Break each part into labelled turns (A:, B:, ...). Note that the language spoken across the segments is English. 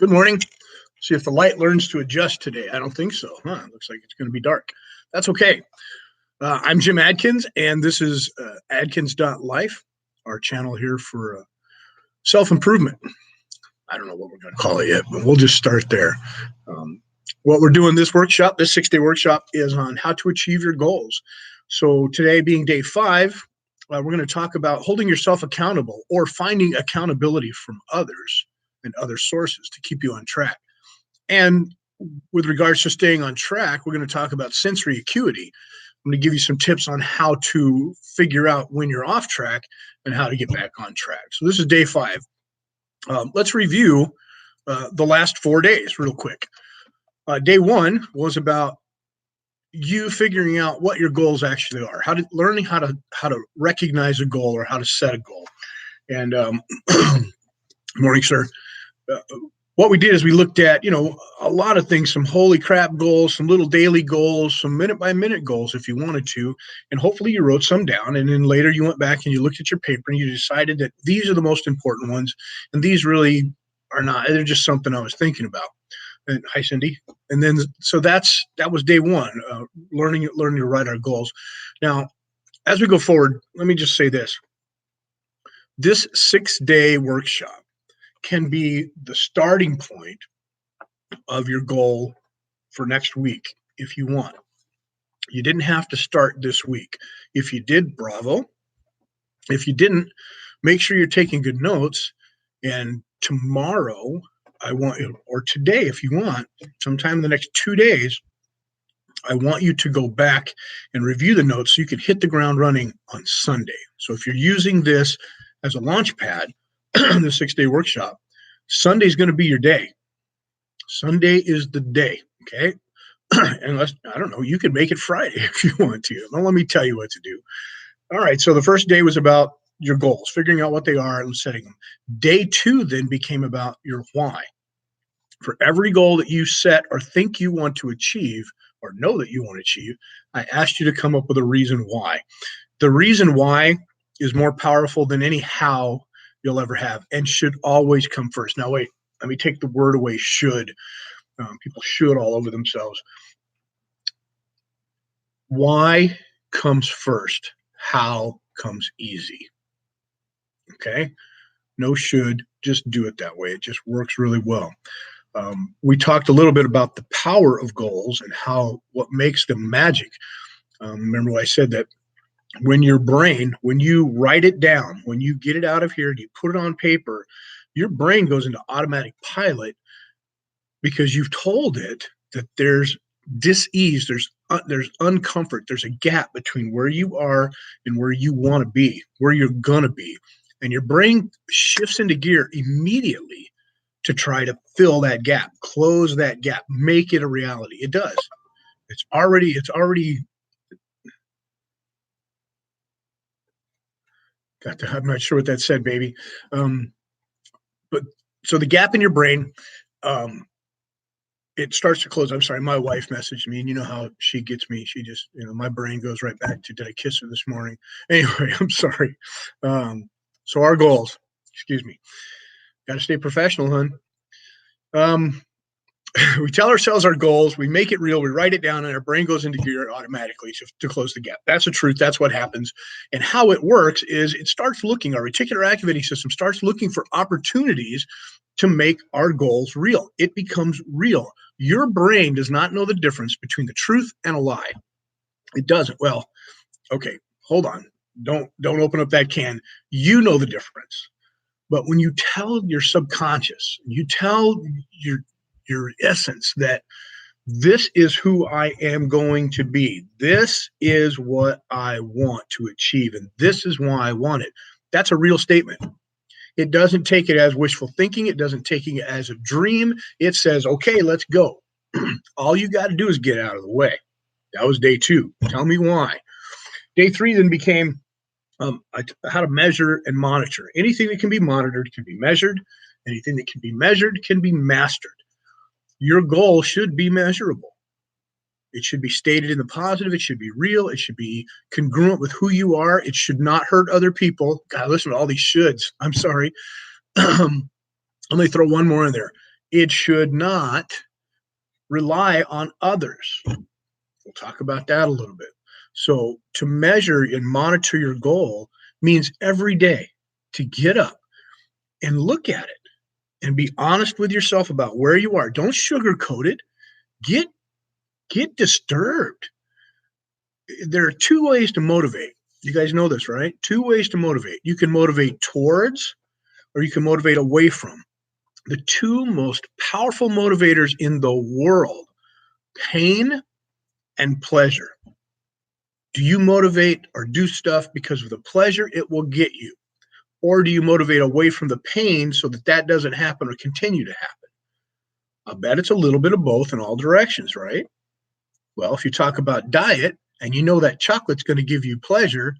A: Good morning. See if the light learns to adjust today. I don't think so. Looks like it's going to be dark. That's okay. I'm Jim Adkins, and this is Adkins.life, our channel here for self-improvement. I don't know what we're going to call it yet, but we'll just start there. What we're doing this workshop, this 6-day workshop, is on how to achieve your goals. So today being day 5, we're going to talk about holding yourself accountable or finding accountability from others and other sources to keep you on track. And with regards to staying on track, we're going to talk about sensory acuity. I'm going to give you some tips on how to figure out when you're off track and how to get back on track. So this is day 5. Let's review the last 4 days real quick. Day 1 was about you figuring out what your goals actually are, learning how to recognize a goal or how to set a goal. And morning, sir. What we did is we looked at, a lot of things, some holy crap goals, some little daily goals, some minute by minute goals if you wanted to, and hopefully you wrote some down. And then later you went back and you looked at your paper and you decided that these are the most important ones. And these really are not, they're just something I was thinking about. And hi, Cindy. And then, so that was day 1, learning to write our goals. Now, as we go forward, let me just say this. This 6-day workshop can be the starting point of your goal for next week if you want. You didn't have to start this week. If you did, bravo. If you didn't, make sure you're taking good notes. And tomorrow, or today if you want, sometime in the next 2 days, I want you to go back and review the notes so you can hit the ground running on Sunday. So if you're using this as a launch pad, the 6-day workshop, Sunday is going to be your day. Sunday is the day, okay? Unless, I don't know, you can make it Friday if you want to. Don't let me tell you what to do. All right, so the first day was about your goals, figuring out what they are and setting them. Day 2 then became about your why. For every goal that you set or think you want to achieve or know that you want to achieve, I asked you to come up with a reason why. The reason why is more powerful than any how you'll ever have and should always come first. Now, wait, let me take the word away, should. People should all over themselves. Why comes first. How comes easy. Okay? No should, just do it that way. It just works really well. We talked a little bit about the power of goals and what makes them magic. Remember what I said, that when your brain, when you write it down, when you get it out of here and you put it on paper, your brain goes into automatic pilot because you've told it that there's dis-ease, there's uncomfort, there's a gap between where you are and where you want to be, where you're going to be. And your brain shifts into gear immediately to try to fill that gap, close that gap, make it a reality. It does. It's already I'm not sure what that said, baby. But so the gap in your brain, it starts to close. I'm sorry, my wife messaged me, and you know how she gets me. She just, my brain goes right back to, did I kiss her this morning? Anyway, I'm sorry. So our goals, excuse me, got to stay professional, hon. We tell ourselves our goals, we make it real, we write it down, and our brain goes into gear automatically to close the gap. That's the truth. That's what happens. And how it works is it starts looking, our reticular activating system starts looking for opportunities to make our goals real. It becomes real. Your brain does not know the difference between the truth and a lie. It doesn't. Well, okay, hold on. Don't open up that can. You know the difference. But when you tell your subconscious, you tell your essence that this is who I am going to be, this is what I want to achieve, and this is why I want it, that's a real statement. It doesn't take it as wishful thinking. It doesn't take it as a dream. It says, okay, let's go. All you got to do is get out of the way. That was day 2. Tell me why. Day 3 then became how to measure and monitor. Anything that can be monitored can be measured. Anything that can be measured can be mastered. Your goal should be measurable. It should be stated in the positive. It should be real. It should be congruent with who you are. It should not hurt other people. God, listen to all these shoulds. I'm sorry. Let me throw one more in there. It should not rely on others. We'll talk about that a little bit. So to measure and monitor your goal means every day to get up and look at it and be honest with yourself about where you are. Don't sugarcoat it. Get disturbed. There are two ways to motivate. You guys know this, right? Two ways to motivate. You can motivate towards, or you can motivate away from. The two most powerful motivators in the world, pain and pleasure. Do you motivate or do stuff because of the pleasure it will get you? Or do you motivate away from the pain so that that doesn't happen or continue to happen? I bet it's a little bit of both in all directions, right? Well, if you talk about diet and you know that chocolate's going to give you pleasure,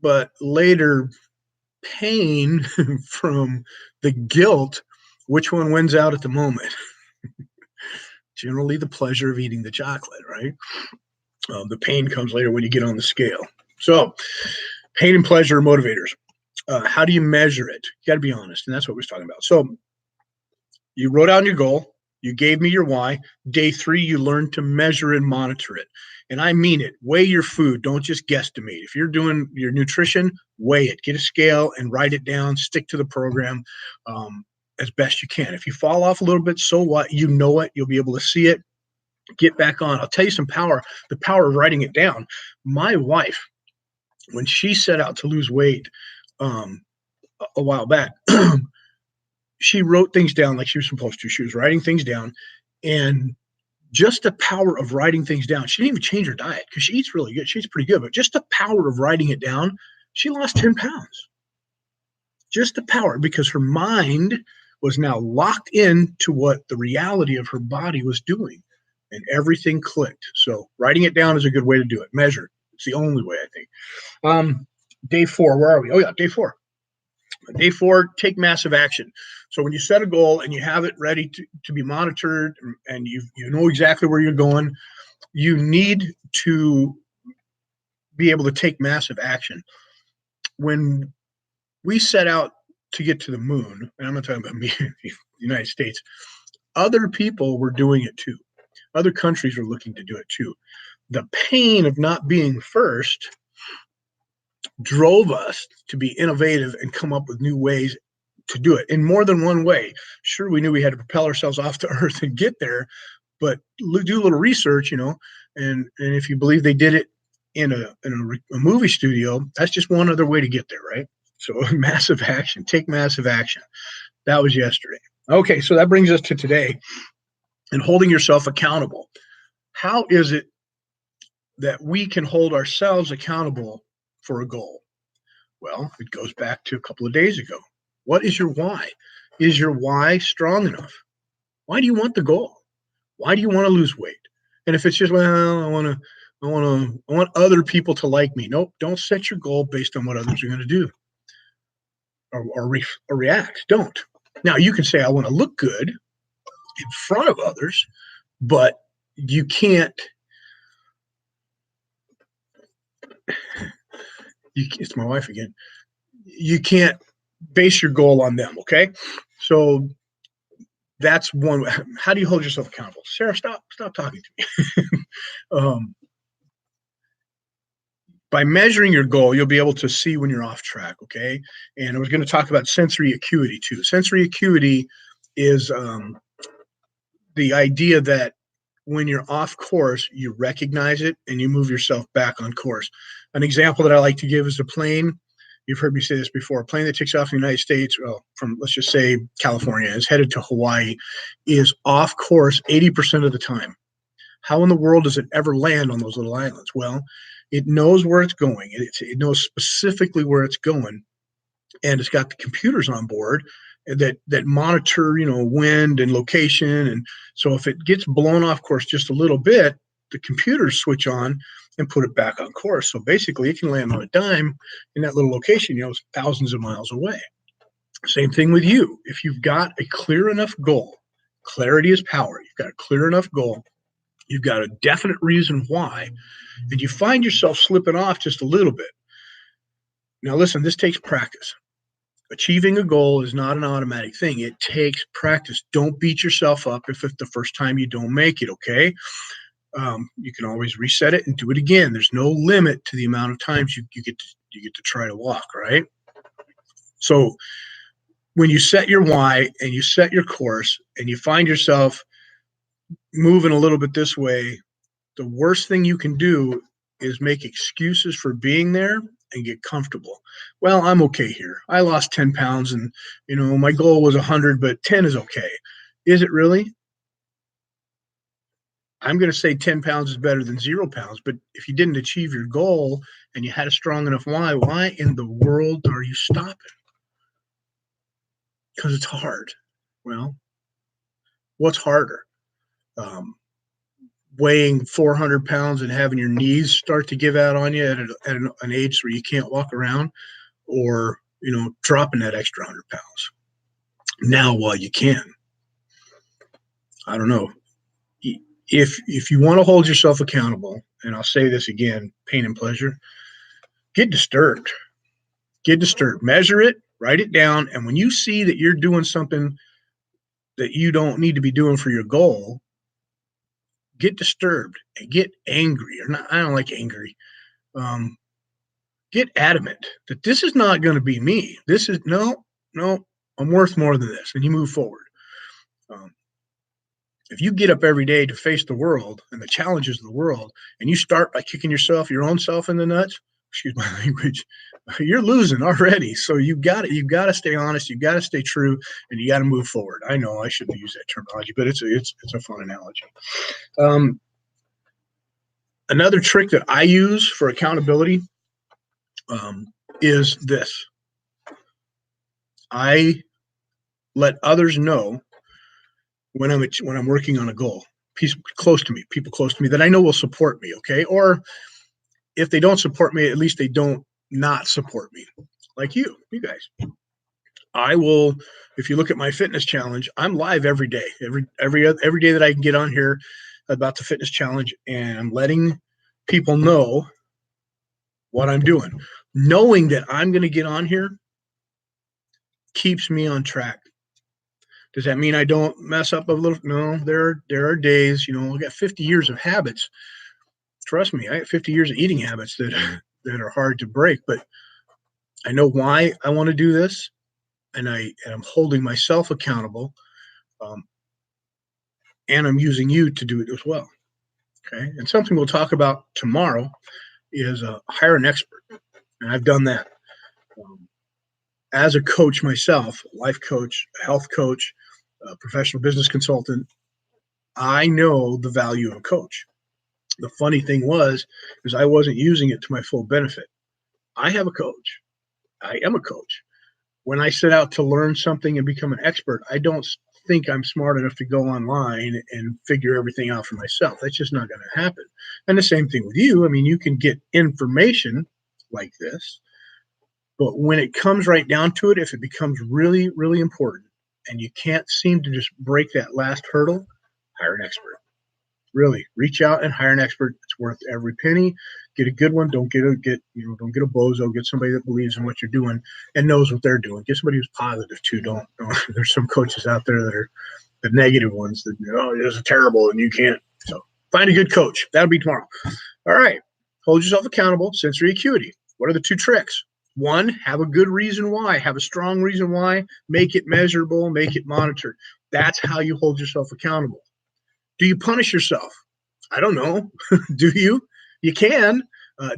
A: but later pain from the guilt, which one wins out at the moment? Generally, the pleasure of eating the chocolate, right? The pain comes later when you get on the scale. So, pain and pleasure are motivators. How do you measure it? You got to be honest, and that's what we're talking about. So, you wrote down your goal. You gave me your why. Day 3, you learned to measure and monitor it. And I mean it. Weigh your food. Don't just guesstimate. If you're doing your nutrition, weigh it. Get a scale and write it down. Stick to the program as best you can. If you fall off a little bit, so what? You know it. You'll be able to see it. Get back on. I'll tell you the power of writing it down. My wife, when she set out to lose weight a while back, she wrote things down like she was supposed to. She was writing things down, and just the power of writing things down. She didn't even change her diet because she eats really good. She eats pretty good, but just the power of writing it down, she lost 10 pounds. Just the power, because her mind was now locked in to what the reality of her body was doing, and everything clicked. So writing it down is a good way to do it. Measure. It's the only way, I think. Day 4, where are we? Oh yeah, day 4. Day 4, take massive action. So when you set a goal and you have it ready to be monitored and you know exactly where you're going, you need to be able to take massive action. When we set out to get to the moon, and I'm not talking about me, the United States, other people were doing it too. Other countries were looking to do it too. The pain of not being first drove us to be innovative and come up with new ways to do it in more than one way. Sure, we knew we had to propel ourselves off the earth and get there, but do a little research, and if you believe they did it in a movie studio, that's just one other way to get there, right? So massive action, take massive action. That was yesterday. Okay, so that brings us to today and holding yourself accountable. How is it that we can hold ourselves accountable for a goal? Well, it goes back to a couple of days ago. What is your why? Is your why strong enough? Why do you want the goal? Why do you want to lose weight? And if it's just, well, I want other people to like me. Nope, don't set your goal based on what others are going to do or react. Don't. Now, you can say, I want to look good in front of others, but you can't. It's my wife again. You can't base your goal on them, okay? So that's one. How do you hold yourself accountable? Sarah, stop talking to me. By measuring your goal, you'll be able to see when you're off track, okay? And I was going to talk about sensory acuity too. Sensory acuity is the idea that when you're off course, you recognize it and you move yourself back on course. An example that I like to give is a plane. You've heard me say this before. A plane that takes off in the United States, from, let's just say, California, is headed to Hawaii, is off course 80% of the time. How in the world does it ever land on those little islands? Well, it knows where it's going. It knows specifically where it's going, and it's got the computers on board that monitor, wind and location. And so if it gets blown off course just a little bit, the computers switch on and put it back on course. So basically, it can land on a dime in that little location, thousands of miles away. Same thing with you. If you've got a clear enough goal, clarity is power. You've got a clear enough goal. You've got a definite reason why, and you find yourself slipping off just a little bit. Now, listen, this takes practice. Achieving a goal is not an automatic thing. It takes practice. Don't beat yourself up if it's the first time you don't make it, okay? You can always reset it and do it again. There's no limit to the amount of times you get to try to walk, right? So when you set your why and you set your course and you find yourself moving a little bit this way, the worst thing you can do is make excuses for being there and get comfortable. Well, I'm okay here. I lost 10 pounds and, my goal was 100, but 10 is okay. Is it really? I'm going to say 10 pounds is better than 0 pounds. But if you didn't achieve your goal and you had a strong enough why in the world are you stopping? Because it's hard. Well, what's harder? Weighing 400 pounds and having your knees start to give out on you at an age where you can't walk around, or, dropping that extra 100 pounds now while you can. I don't know. If you want to hold yourself accountable, and I'll say this again, pain and pleasure, get disturbed. Get disturbed. Measure it, write it down, and when you see that you're doing something that you don't need to be doing for your goal, get disturbed and get angry. Or not, I don't like angry. Get adamant that this is not going to be me. This is no, I'm worth more than this, and you move forward. If you get up every day to face the world and the challenges of the world, and you start by kicking your own self in the nuts, excuse my language, you're losing already. So you've got to stay honest, you've got to stay true, and you got to move forward. I know I shouldn't use that terminology, but it's a fun analogy. Another trick that I use for accountability is this. I let others know when I'm working on a goal, people close to me that I know will support me, okay? Or if they don't support me, at least they don't not support me, like you guys. I will, if you look at my fitness challenge, I'm live every day, every day that I can get on here about the fitness challenge, and I'm letting people know what I'm doing. Knowing that I'm going to get on here keeps me on track. Does that mean I don't mess up a little? No, there are days, I got 50 years of habits. Trust me, I got 50 years of eating habits that are hard to break, but I know why I want to do this, and I'm holding myself accountable, and I'm using you to do it as well. Okay. And something we'll talk about tomorrow is hire an expert. And I've done that. As a coach myself, life coach, health coach, professional business consultant, I know the value of a coach. The funny thing is I wasn't using it to my full benefit. I have a coach. I am a coach. When I set out to learn something and become an expert, I don't think I'm smart enough to go online and figure everything out for myself. That's just not going to happen. And the same thing with you. I mean, you can get information like this, but when it comes right down to it, if it becomes really, really important and you can't seem to just break that last hurdle, hire an expert. Really, reach out and hire an expert. It's worth every penny. Get a good one. Don't get a bozo. Get somebody that believes in what you're doing and knows what they're doing. Get somebody who's positive too. Don't. There's some coaches out there that are the negative ones that, this is terrible and you can't. So find a good coach. That'll be tomorrow. All right. Hold yourself accountable. Sensory acuity. What are the two tricks? One, have a good reason why. Have a strong reason why. Make it measurable. Make it monitored. That's how you hold yourself accountable. Do you punish yourself? I don't know. Do you? You can.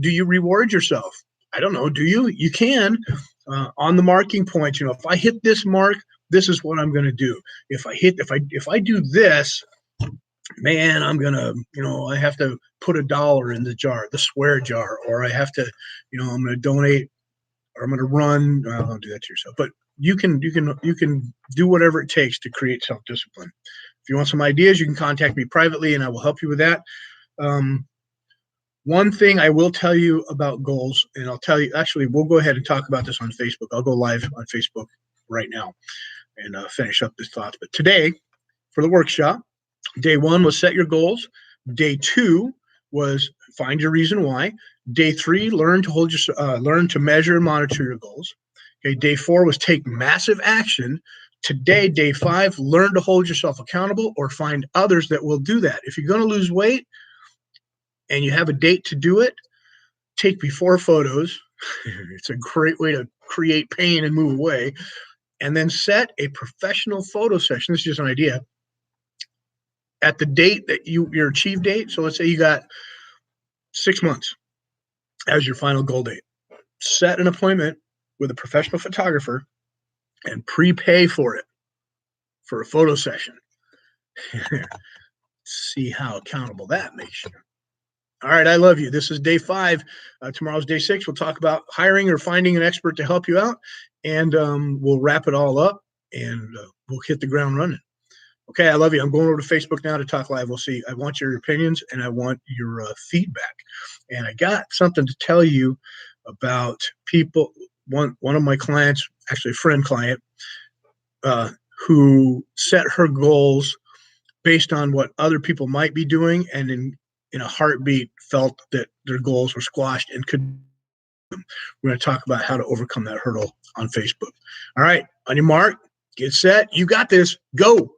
A: Do you reward yourself? I don't know. Do you? You can. On the marking point, if I hit this mark, this is what I'm going to do. If I do this, man, I'm going to, I have to put $1 in the jar, the swear jar, or I have to, I'm going to donate, or I'm going to run. Don't do that to yourself. But you can do whatever it takes to create self-discipline. If you want some ideas, you can contact me privately and I will help you with that. One thing I will tell you about goals, and I'll tell you, actually, we'll go ahead and talk about this on Facebook. I'll go live on Facebook right now and finish up this thought. But today, for the workshop, day 1 was set your goals. Day 2 was find your reason why. Day 3, learn to measure and monitor your goals. Okay, day 4 was take massive action. Today, day 5, learn to hold yourself accountable or find others that will do that. If you're going to lose weight and you have a date to do it, take before photos. It's a great way to create pain and move away. And then set a professional photo session. This is just an idea. At the date that your achieve date. So let's say you got 6 months as your final goal date. Set an appointment with a professional photographer and prepay for it for a photo session. See how accountable that makes you. All right, I love you. This is day 5. Tomorrow's day 6. We'll talk about hiring or finding an expert to help you out, and we'll wrap it all up, and we'll hit the ground running. Okay, I love you. I'm going over to Facebook now to talk live. We'll see. I want your opinions, and I want your feedback. And I got something to tell you about people. One of my clients, actually a friend client, who set her goals based on what other people might be doing, and in a heartbeat felt that their goals were squashed and could. We're going to talk about how to overcome that hurdle on Facebook. All right, on your mark, get set. You got this. Go.